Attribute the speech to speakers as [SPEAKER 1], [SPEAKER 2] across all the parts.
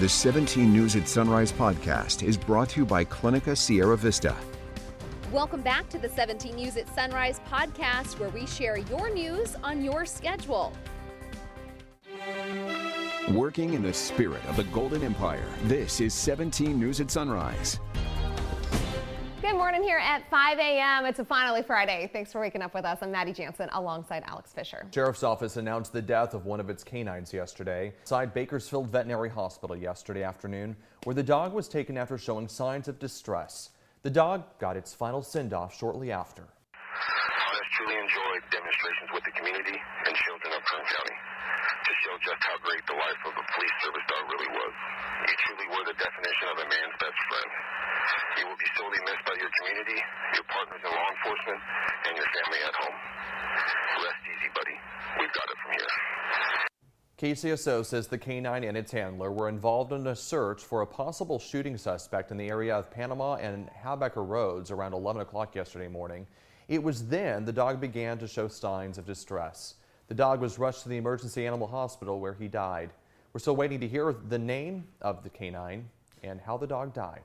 [SPEAKER 1] The 17 News at Sunrise podcast is brought to you by Clinica Sierra Vista.
[SPEAKER 2] Welcome back to the 17 News at Sunrise podcast, where we share your news on your schedule.
[SPEAKER 1] Working in the spirit of the Golden Empire, this is 17 News at Sunrise.
[SPEAKER 3] Good morning here at 5 a.m. It's finally Friday. Thanks for waking up with us. I'm Maddie Jansen alongside Alex Fisher.
[SPEAKER 4] Sheriff's Office announced the death of one of its canines yesterday outside Bakersfield Veterinary Hospital yesterday afternoon, where the dog was taken after showing signs of distress. The dog got its final send-off shortly after.
[SPEAKER 5] Horace truly enjoyed demonstrations with the community and children of Kern County to show just how great the life of a police service dog really was. You truly were the definition of a man's best friend. You will be sorely missed by your community, your partners in law enforcement, and your family at home. Rest easy, buddy. We've got it from here.
[SPEAKER 4] KCSO says the canine and its handler were involved in a search for a possible shooting suspect in the area of Panama and Habecker Roads around 11 o'clock yesterday morning. It was then the dog began to show signs of distress. The dog was rushed to the emergency animal hospital where he died. We're still waiting to hear the name of the canine and how the dog died.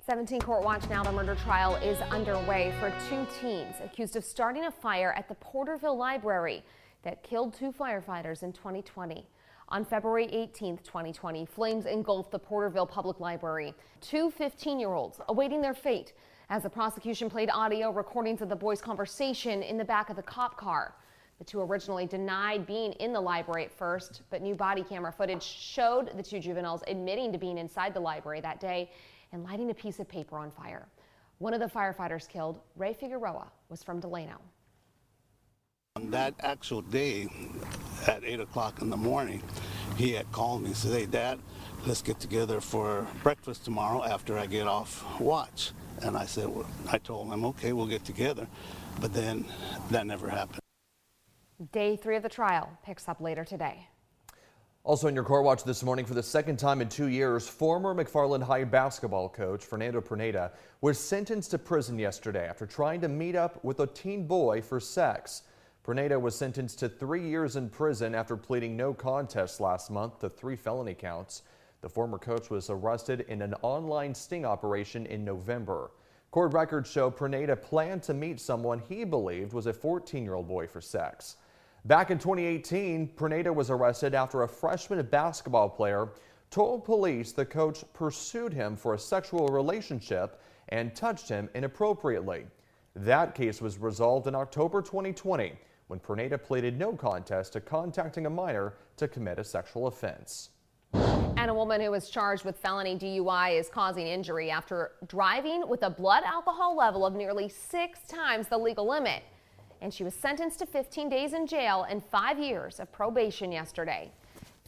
[SPEAKER 3] 17 Court Watch now. The murder trial is underway for two teens accused of starting a fire at the Porterville Library that killed two firefighters in 2020. On February 18, 2020, flames engulfed the Porterville Public Library. Two 15-year-olds awaiting their fate as the prosecution played audio recordings of the boys' conversation in the back of the cop car. The two originally denied being in the library at first, but new body camera footage showed the two juveniles admitting to being inside the library that day and lighting a piece of paper on fire. One of the firefighters killed, Ray Figueroa, was from Delano.
[SPEAKER 6] On that actual day, at 8 o'clock in the morning, he had called me and said, "Hey, Dad, let's get together for breakfast tomorrow after I get off watch." And I said, well, I told him, okay, we'll get together. But then that never happened.
[SPEAKER 3] Day 3 of the trial picks up later today.
[SPEAKER 4] Also in your Court Watch this morning, for the second time in 2 years, former McFarland High basketball coach Fernando Pruneda was sentenced to prison yesterday after trying to meet up with a teen boy for sex. Pruneda was sentenced to 3 years in prison after pleading no contest last month to 3 felony counts. The former coach was arrested in an online sting operation in November. Court records show Pruneda planned to meet someone he believed was a 14-year-old boy for sex. Back in 2018, Pruneda was arrested after a freshman basketball player told police the coach pursued him for a sexual relationship and touched him inappropriately. That case was resolved in October 2020 when Pruneda pleaded no contest to contacting a minor to commit a sexual offense.
[SPEAKER 3] And a woman who was charged with felony DUI is causing injury after driving with a blood alcohol level of nearly 6 times the legal limit. And she was sentenced to 15 days in jail and 5 years of probation yesterday.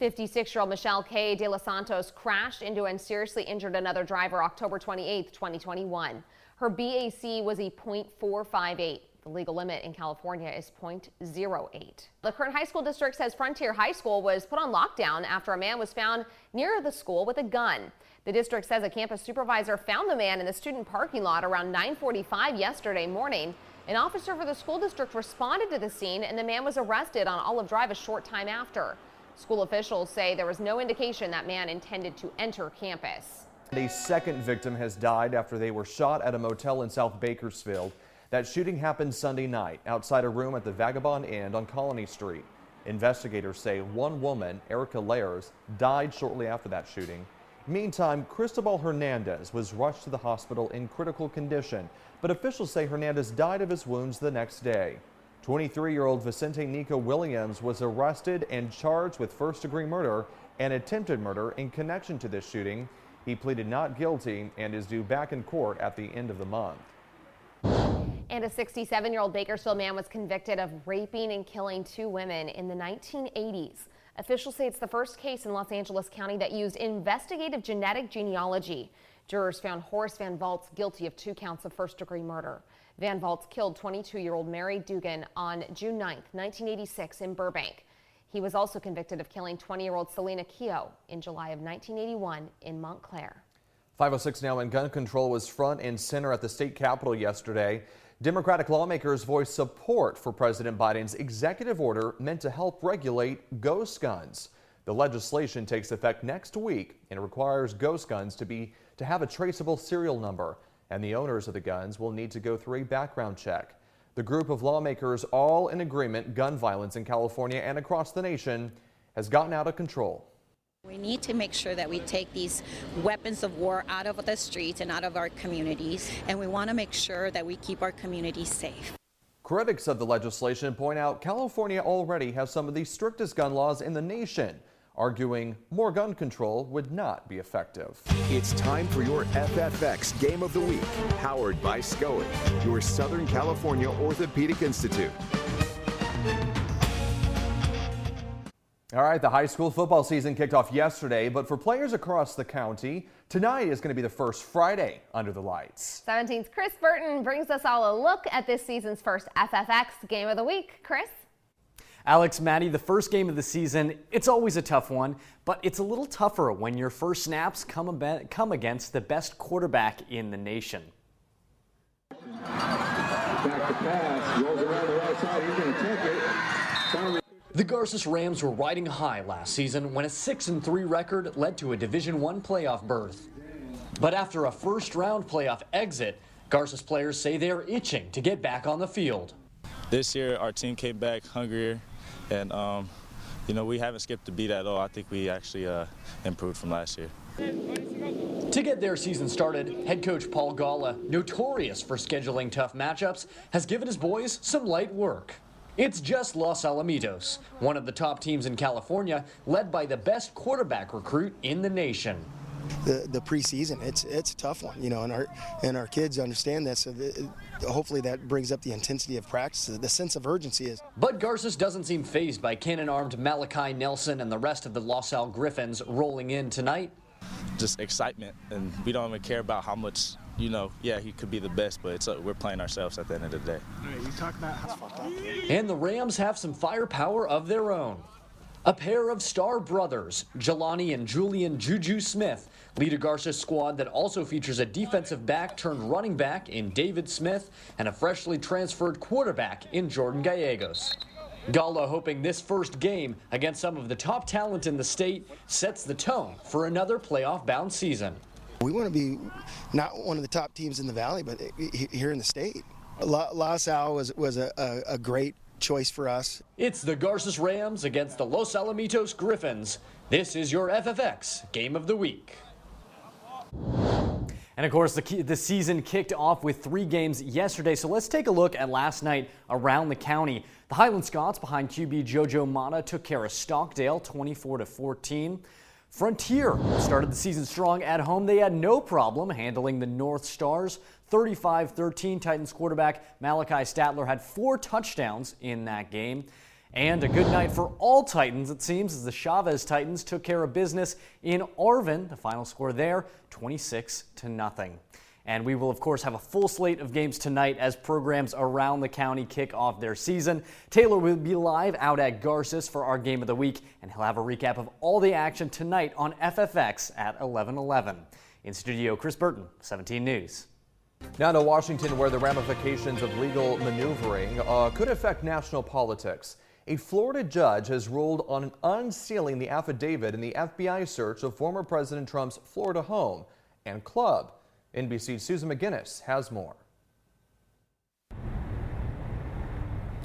[SPEAKER 3] 56-year-old Michelle K. De Los Santos crashed into and seriously injured another driver October 28, 2021. Her BAC was a .458. The legal limit in California is .08. The Kern High School District says Frontier High School was put on lockdown after a man was found near the school with a gun. The district says a campus supervisor found the man in the student parking lot around 9:45 yesterday morning. An officer for the school district responded to the scene, and the man was arrested on Olive Drive a short time after. School officials say there was no indication that man intended to enter campus.
[SPEAKER 4] A second victim has died after they were shot at a motel in South Bakersfield. That shooting happened Sunday night outside a room at the Vagabond Inn on Colony Street. Investigators say one woman, Erica Lairs, died shortly after that shooting. Meantime, Cristobal Hernandez was rushed to the hospital in critical condition, but officials say Hernandez died of his wounds the next day. 23-year-old Vicente Nico Williams was arrested and charged with first-degree murder and attempted murder in connection to this shooting. He pleaded not guilty and is due back in court at the end of the month.
[SPEAKER 3] And a 67-year-old Bakersfield man was convicted of raping and killing 2 women in the 1980s. Officials say it's the first case in Los Angeles County that used investigative genetic genealogy. Jurors found Horace Van Vaultz guilty of 2 counts of first-degree murder. Van Vaultz killed 22-year-old Mary Dugan on June 9, 1986 in Burbank. He was also convicted of killing 20-year-old Selena Keogh in July of 1981 in Montclair.
[SPEAKER 4] 5:06 now, and gun control was front and center at the state capitol yesterday. Democratic lawmakers voiced support for President Biden's executive order meant to help regulate ghost guns. The legislation takes effect next week and requires ghost guns to have a traceable serial number, and the owners of the guns will need to go through a background check. The group of lawmakers, all in agreement, gun violence in California and across the nation has gotten out of control.
[SPEAKER 7] We need to make sure that we take these weapons of war out of the streets and out of our communities, and we want to make sure that we keep our communities safe.
[SPEAKER 4] Critics of the legislation point out California already has some of the strictest gun laws in the nation, arguing more gun control would not be effective.
[SPEAKER 1] It's time for your FFX Game of the Week, powered by SCOE, your Southern California Orthopedic Institute.
[SPEAKER 4] All right, the high school football season kicked off yesterday, but for players across the county, tonight is going to be the first Friday under the lights.
[SPEAKER 3] 17's Chris Burton brings us all a look at this season's first FFX Game of the Week. Chris?
[SPEAKER 8] Alex, Maddie, the first game of the season, it's always a tough one, but it's a little tougher when your first snaps come against the best quarterback in the nation.
[SPEAKER 9] Back to pass, rolls around the right side, he's going to take it.
[SPEAKER 8] The Garces Rams were riding high last season when a 6-3 record led to a Division I playoff berth. But after a first-round playoff exit, Garces players say they are itching to get back on the field.
[SPEAKER 10] This year, our team came back hungrier, and we haven't skipped a beat at all. I think we actually improved from last year.
[SPEAKER 8] To get their season started, head coach Paul Galla, notorious for scheduling tough matchups, has given his boys some light work. It's just Los Alamitos, one of the top teams in California, led by the best quarterback recruit in the nation.
[SPEAKER 11] The preseason, it's a tough one, and our kids understand that, so hopefully that brings up the intensity of practice. The sense of urgency is.
[SPEAKER 8] But Garces doesn't seem fazed by cannon-armed Malachi Nelson and the rest of the Los Al Griffins rolling in tonight.
[SPEAKER 10] Just excitement, and we don't even care about how much, yeah, he could be the best, but we're playing ourselves at the end of the day.
[SPEAKER 9] All right, you talk about
[SPEAKER 8] And the Rams have some firepower of their own. A pair of star brothers, Jelani and Julian Juju Smith, lead a Garces squad that also features a defensive back turned running back in David Smith and a freshly transferred quarterback in Jordan Gallegos. Galla hoping this first game against some of the top talent in the state sets the tone for another playoff-bound season.
[SPEAKER 11] We want to be not one of the top teams in the Valley, but here in the state. Los Al was a great choice for us.
[SPEAKER 8] It's the Garces Rams against the Los Alamitos Griffins. This is your FFX Game of the Week. And of course, the season kicked off with 3 games yesterday, so let's take a look at last night around the county. The Highland Scots behind QB JoJo Mata took care of Stockdale 24-14. Frontier started the season strong at home. They had no problem handling the North Stars 35-13. Titans quarterback Malachi Statler had 4 touchdowns in that game. And a good night for all Titans, it seems, as the Chavez Titans took care of business in Arvin. The final score there, 26-0. And we will, of course, have a full slate of games tonight as programs around the county kick off their season. Taylor will be live out at Garces for our Game of the Week, and he'll have a recap of all the action tonight on FFX at 11:11. In studio, Chris Burton, 17 News.
[SPEAKER 4] Now to Washington, where the ramifications of legal maneuvering could affect national politics. A Florida judge has ruled on unsealing the affidavit in the FBI search of former President Trump's Florida home and club. NBC's Susan McGinnis has more.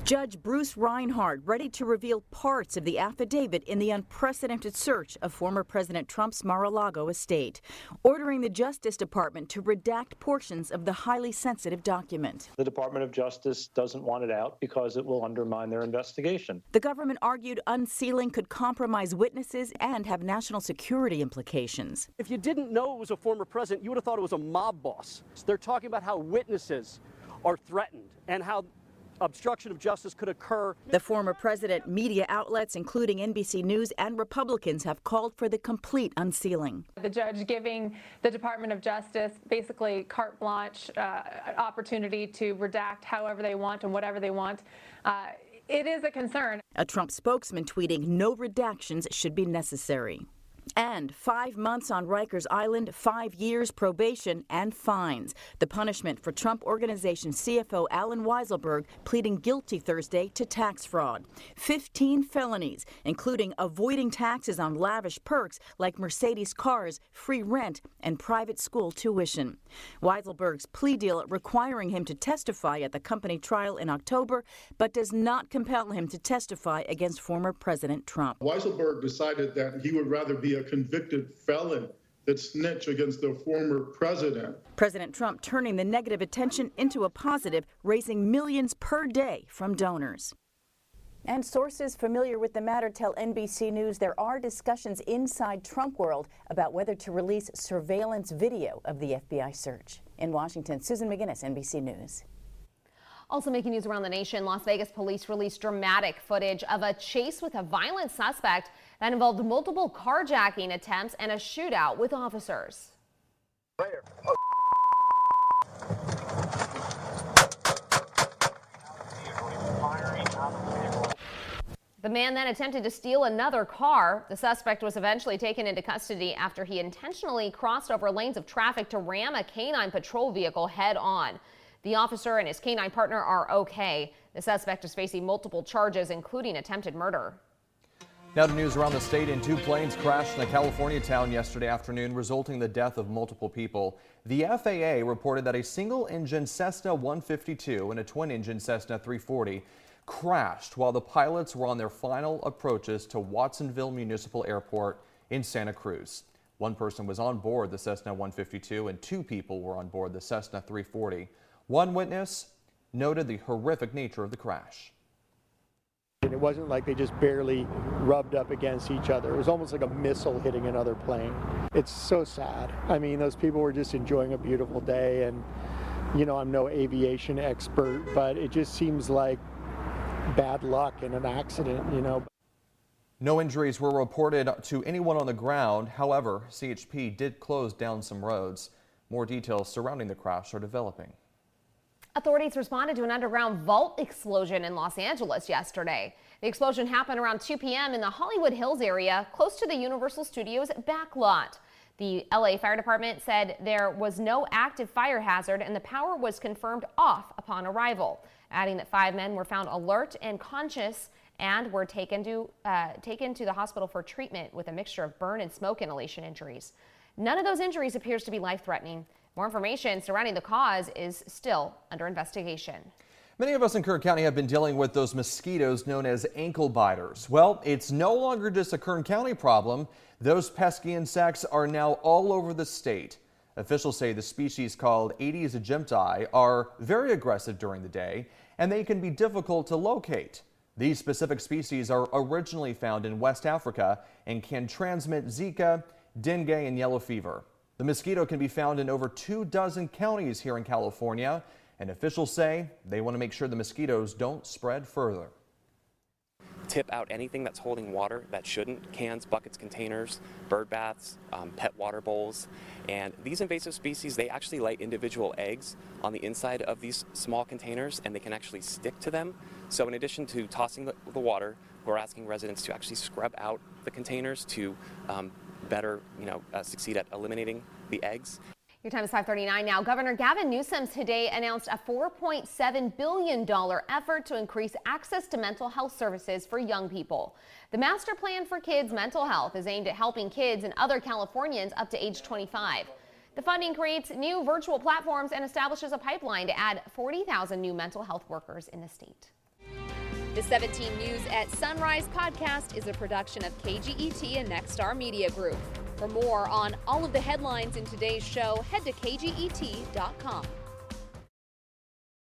[SPEAKER 12] Judge Bruce Reinhardt ready to reveal parts of the affidavit in the unprecedented search of former President Trump's Mar-a-Lago estate, ordering the Justice Department to redact portions of the highly sensitive document.
[SPEAKER 13] The Department of Justice doesn't want it out because it will undermine their investigation.
[SPEAKER 12] The government argued unsealing could compromise witnesses and have national security implications.
[SPEAKER 14] If you didn't know it was a former president, you would have thought it was a mob boss. They're talking about how witnesses are threatened and how obstruction of justice could occur.
[SPEAKER 12] The former president, media outlets, including NBC News and Republicans, have called for the complete unsealing.
[SPEAKER 15] The judge giving the Department of Justice basically carte blanche opportunity to redact however they want and whatever they want. It is a concern.
[SPEAKER 12] A Trump spokesman tweeting no redactions should be necessary. And 5 months on Rikers Island, 5 years probation and fines. The punishment for Trump Organization CFO Alan Weiselberg pleading guilty Thursday to tax fraud. 15 felonies, including avoiding taxes on lavish perks like Mercedes cars, free rent, and private school tuition. Weiselberg's plea deal requiring him to testify at the company trial in October, but does not compel him to testify against former President Trump.
[SPEAKER 16] Weiselberg decided that he would rather be a convicted felon that snitch against the former president.
[SPEAKER 12] President Trump turning the negative attention into a positive, raising millions per day from donors.
[SPEAKER 17] And sources familiar with the matter tell NBC News there are discussions inside Trump world about whether to release surveillance video of the FBI search. In Washington, Susan McGinnis, NBC News.
[SPEAKER 3] Also making news around the nation, Las Vegas police released dramatic footage of a chase with a violent suspect that involved multiple carjacking attempts and a shootout with officers. The man then attempted to steal another car. The suspect was eventually taken into custody after he intentionally crossed over lanes of traffic to ram a canine patrol vehicle head on. The officer and his canine partner are okay. The suspect is facing multiple charges, including attempted murder.
[SPEAKER 4] Now to news around the state. And 2 planes crashed in a California town yesterday afternoon, resulting in the death of multiple people. The FAA reported that a single-engine Cessna 152 and a twin-engine Cessna 340 crashed while the pilots were on their final approaches to Watsonville Municipal Airport in Santa Cruz. 1 person was on board the Cessna 152 and 2 people were on board the Cessna 340. One witness noted the horrific nature of the crash.
[SPEAKER 18] It wasn't like they just barely rubbed up against each other. It was almost like a missile hitting another plane. It's so sad. I mean, those people were just enjoying a beautiful day, and, you know, I'm no aviation expert, but it just seems like bad luck in an accident, you know.
[SPEAKER 4] No injuries were reported to anyone on the ground. However, CHP did close down some roads. More details surrounding the crash are developing.
[SPEAKER 3] Authorities responded to an underground vault explosion in Los Angeles yesterday. The explosion happened around 2 p.m. in the Hollywood Hills area, close to the Universal Studios backlot. The LA Fire Department said there was no active fire hazard and the power was confirmed off upon arrival, adding that 5 men were found alert and conscious and were taken to the hospital for treatment with a mixture of burn and smoke inhalation injuries. None of those injuries appears to be life-threatening. More information surrounding the cause is still under investigation.
[SPEAKER 4] Many of us in Kern County have been dealing with those mosquitoes known as ankle biters. Well, it's no longer just a Kern County problem. Those pesky insects are now all over the state. Officials say the species called Aedes aegypti are very aggressive during the day, and they can be difficult to locate. These specific species are originally found in West Africa and can transmit Zika, dengue, and yellow fever. The mosquito can be found in over 24 counties here in California, and officials say they want to make sure the mosquitoes don't spread further.
[SPEAKER 19] Tip out anything that's holding water that shouldn't: cans, buckets, containers, bird baths, pet water bowls. And these invasive species, they actually lay individual eggs on the inside of these small containers, and they can actually stick to them. So in addition to tossing the water, we're asking residents to actually scrub out the containers to better, succeed at eliminating the eggs.
[SPEAKER 3] Your time is 5:39 now. Governor Gavin Newsom today announced a $4.7 billion effort to increase access to mental health services for young people. The Master Plan for Kids Mental Health is aimed at helping kids and other Californians up to age 25. The funding creates new virtual platforms and establishes a pipeline to add 40,000 new mental health workers in the state.
[SPEAKER 2] The 17 News at Sunrise podcast is a production of KGET and Nexstar Media Group. For more on all of the headlines in today's show, head to kget.com.